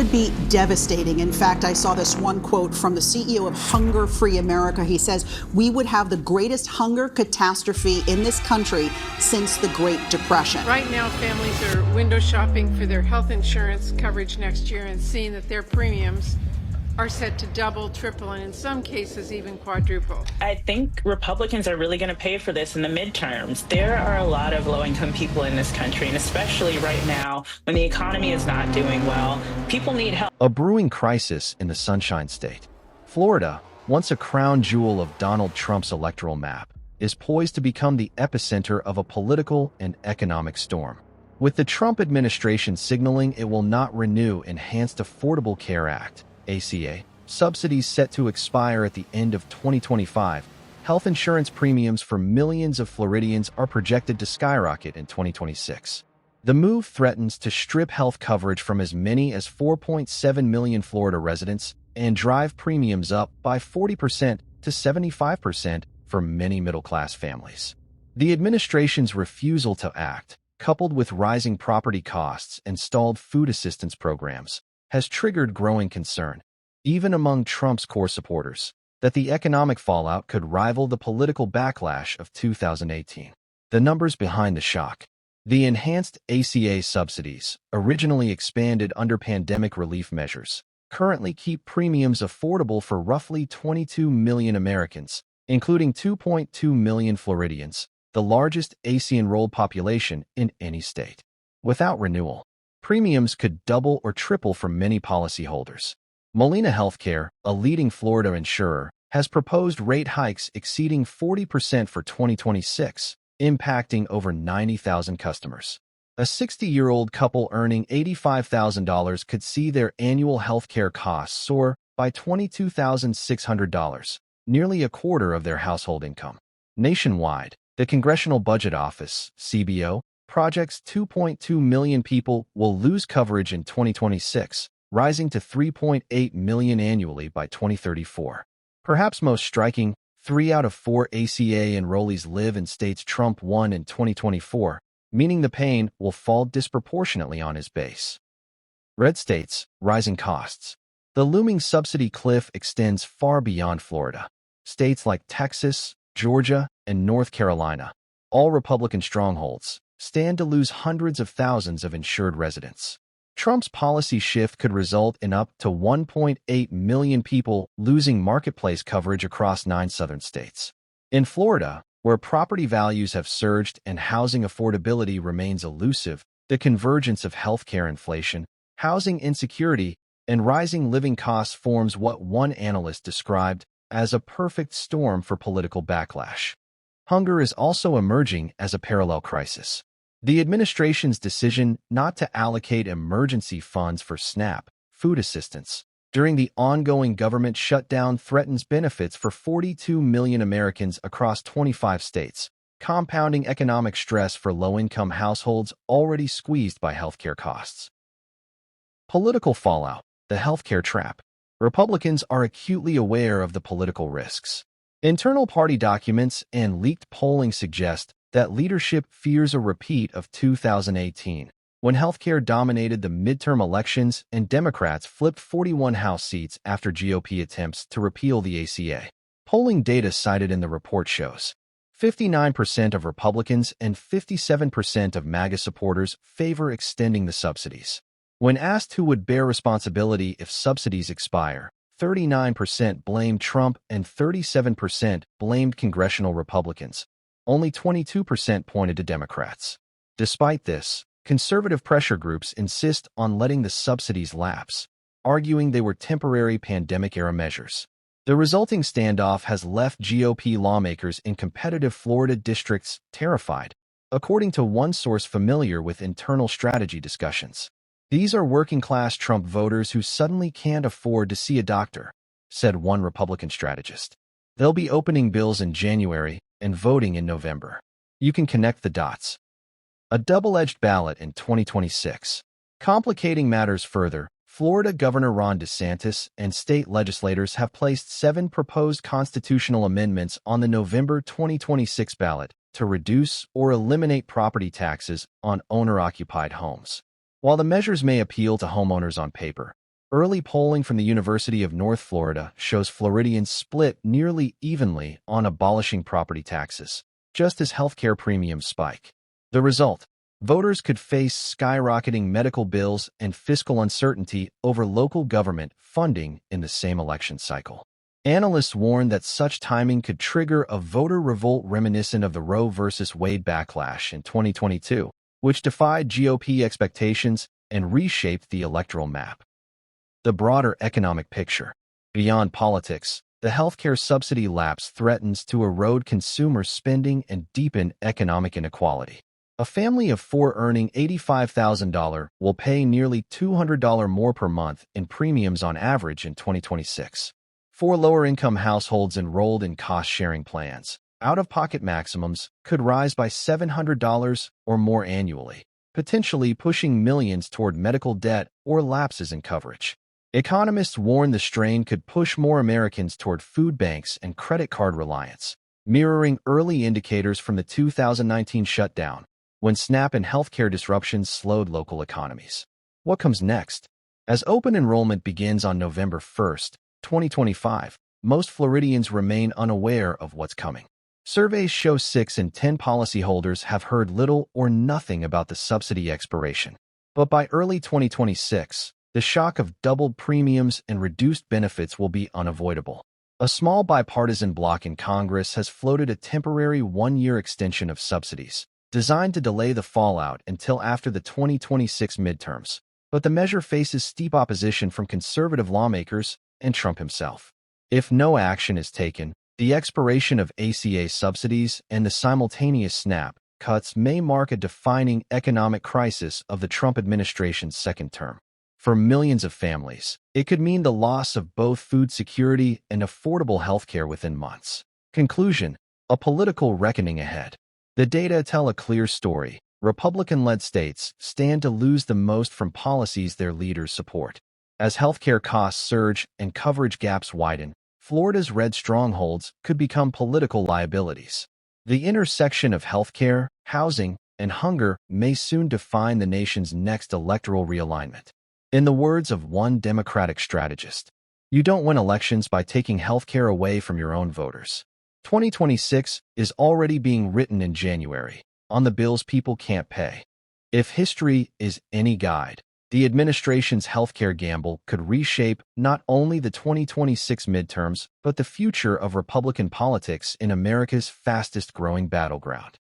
could be devastating. In fact, I saw this one quote from the CEO of Hunger Free America. He says, "We would have the greatest hunger catastrophe in this country since the Great Depression." Right now, families are window shopping for their health insurance coverage next year and seeing that their premiums are set to double, triple, and in some cases even quadruple. I think Republicans are really going to pay for this in the midterms. There are a lot of low-income people in this country, and especially right now when the economy is not doing well, people need help. A brewing crisis in the Sunshine State. Florida, once a crown jewel of Donald Trump's electoral map, is poised to become the epicenter of a political and economic storm. With the Trump administration signaling it will not renew Enhanced Affordable Care Act, ACA, subsidies set to expire at the end of 2025, health insurance premiums for millions of Floridians are projected to skyrocket in 2026. The move threatens to strip health coverage from as many as 4.7 million Florida residents and drive premiums up by 40% to 75% for many middle-class families. The administration's refusal to act, coupled with rising property costs and stalled food assistance programs, has triggered growing concern, even among Trump's core supporters, that the economic fallout could rival the political backlash of 2018. The numbers behind the shock. The enhanced ACA subsidies, originally expanded under pandemic relief measures, currently keep premiums affordable for roughly 22 million Americans, including 2.2 million Floridians, the largest ACA-enrolled population in any state. Without renewal, premiums could double or triple for many policyholders. Molina Healthcare, a leading Florida insurer, has proposed rate hikes exceeding 40% for 2026, impacting over 90,000 customers. A 60-year-old couple earning $85,000 could see their annual healthcare costs soar by $22,600, nearly a quarter of their household income. Nationwide, the Congressional Budget Office, CBO, projects 2.2 million people will lose coverage in 2026, rising to 3.8 million annually by 2034. Perhaps most striking, 3 out of 4 ACA enrollees live in states Trump won in 2024, meaning the pain will fall disproportionately on his base. Red states, rising costs. The looming subsidy cliff extends far beyond Florida. States like Texas, Georgia, and North Carolina, all Republican strongholds, stand to lose hundreds of thousands of insured residents. Trump's policy shift could result in up to 1.8 million people losing marketplace coverage across 9 southern states. In Florida, where property values have surged and housing affordability remains elusive, the convergence of healthcare inflation, housing insecurity, and rising living costs forms what one analyst described as a perfect storm for political backlash. Hunger is also emerging as a parallel crisis. The administration's decision not to allocate emergency funds for SNAP, food assistance, during the ongoing government shutdown threatens benefits for 42 million Americans across 25 states, compounding economic stress for low-income households already squeezed by healthcare costs. Political fallout, the healthcare trap. Republicans are acutely aware of the political risks. Internal party documents and leaked polling suggest that leadership fears a repeat of 2018, when healthcare dominated the midterm elections and Democrats flipped 41 House seats after GOP attempts to repeal the ACA. Polling data cited in the report shows 59% of Republicans and 57% of MAGA supporters favor extending the subsidies. When asked who would bear responsibility if subsidies expire, 39% blamed Trump and 37% blamed congressional Republicans. Only 22% pointed to Democrats. Despite this, conservative pressure groups insist on letting the subsidies lapse, arguing they were temporary pandemic-era measures. The resulting standoff has left GOP lawmakers in competitive Florida districts terrified, according to one source familiar with internal strategy discussions. These are working-class Trump voters who suddenly can't afford to see a doctor, said one Republican strategist. They'll be opening bills in January and voting in November. You can connect the dots. A double-edged ballot in 2026. Complicating matters further, Florida Governor Ron DeSantis and state legislators have placed 7 proposed constitutional amendments on the November 2026 ballot to reduce or eliminate property taxes on owner-occupied homes. While the measures may appeal to homeowners on paper, Early polling from the University of North Florida shows Floridians split nearly evenly on abolishing property taxes, just as healthcare premiums spike. The result: voters could face skyrocketing medical bills and fiscal uncertainty over local government funding in the same election cycle. Analysts warn that such timing could trigger a voter revolt reminiscent of the Roe v. Wade backlash in 2022, which defied GOP expectations and reshaped the electoral map. The broader economic picture. Beyond politics, the healthcare subsidy lapse threatens to erode consumer spending and deepen economic inequality. A family of four earning $85,000 will pay nearly $200 more per month in premiums on average in 2026. For lower-income households enrolled in cost-sharing plans, out-of-pocket maximums could rise by $700 or more annually, potentially pushing millions toward medical debt or lapses in coverage. Economists warn the strain could push more Americans toward food banks and credit card reliance, mirroring early indicators from the 2019 shutdown, when SNAP and healthcare disruptions slowed local economies. What comes next? As open enrollment begins on November 1st, 2025, most Floridians remain unaware of what's coming. Surveys show 6 in 10 policyholders have heard little or nothing about the subsidy expiration. But by early 2026, the shock of doubled premiums and reduced benefits will be unavoidable. A small bipartisan bloc in Congress has floated a temporary one-year extension of subsidies, designed to delay the fallout until after the 2026 midterms. But the measure faces steep opposition from conservative lawmakers and Trump himself. If no action is taken, the expiration of ACA subsidies and the simultaneous SNAP cuts may mark a defining economic crisis of the Trump administration's second term. For millions of families, it could mean the loss of both food security and affordable health care within months. Conclusion: a political reckoning ahead. The data tell a clear story. Republican-led states stand to lose the most from policies their leaders support. As healthcare costs surge and coverage gaps widen, Florida's red strongholds could become political liabilities. The intersection of healthcare, housing, and hunger may soon define the nation's next electoral realignment. In the words of one Democratic strategist, you don't win elections by taking healthcare away from your own voters. 2026 is already being written in January, on the bills people can't pay. If history is any guide, the administration's healthcare gamble could reshape not only the 2026 midterms, but the future of Republican politics in America's fastest-growing battleground.